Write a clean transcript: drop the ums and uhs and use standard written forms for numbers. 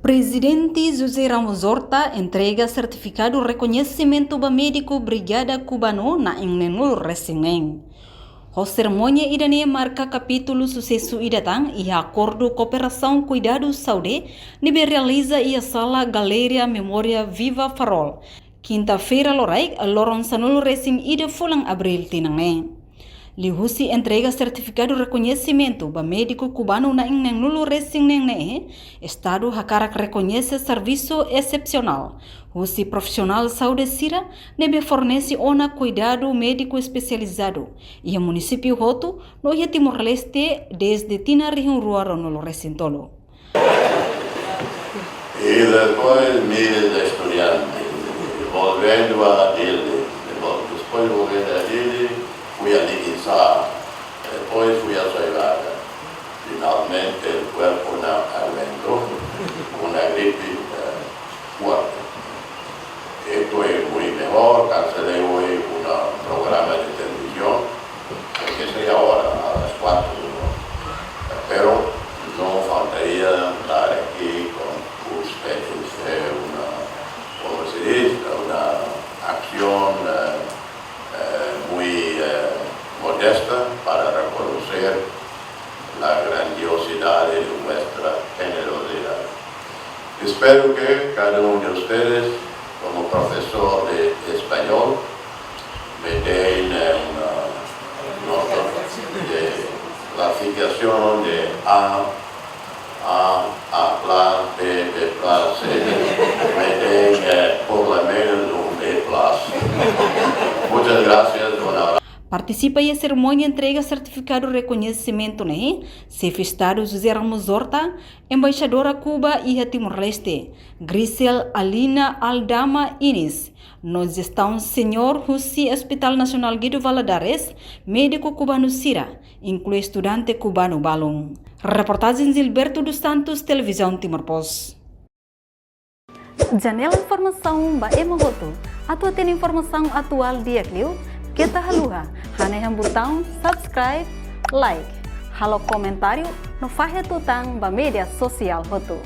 Presidente José Ramos Horta entrega certificado reconhecimento ba médico Brigada Cubano na Ingnenul Resingen. A cerimônia irania marca capítulo sucesso idatang e acordo cooperação cuidado saúde nibe realiza a sala Galeria Memória Viva Farol. Quinta-feira lorai loron sanul Resing ida fulang abril tinangne. Lihusi entrega certificado reconhecimento ba médico cubano na Ingnenul Resing ne Estado hakarak reconhece serviço excepcional. Husi profissional saúde sira nebe fornece ona cuidado médico especializado e o município Hoto no Timor-Leste desde tina região rural no Recintolo. Y después miles de estudiantes, volviendo a Dili, después volviendo a Dili, fui a Niquizá, después fui a Soivaga. Finalmente el cuerpo no aguantó, una gripe fuerte. Estoy muy mejor, cancelé hoy un programa de televisión, que sería ahora a las 4, ¿no? Pero no faltaría estar aquí con ustedes, ¿cómo se dice? Una acción muy modesta para reconocer la grandiosidad de nuestra generosidad. Espero que cada uno de ustedes, como profesor de español, me den una nota de clasificación de A, B, C, me den por lo menos un B+. Muchas gracias, un abrazo. Participa e a cerimônia entrega certificado de reconhecimento Chefe Estado José Ramos Horta, embaixadora Cuba e Timor-Leste, Grisel Alina Aldama Inis, no gestão Senhor Husi Hospital Nacional Guido Valadares, médico cubano Sira, inclui estudante cubano Balong. Reportagem Gilberto dos Santos, Televisão Timor-Post. Janela Informação ba Emohoto, atua tem informação atual dia Clio, kita haluha, haneham botão subscribe, like, halo comentário no Fahia Tutang ba media sosial Hoto.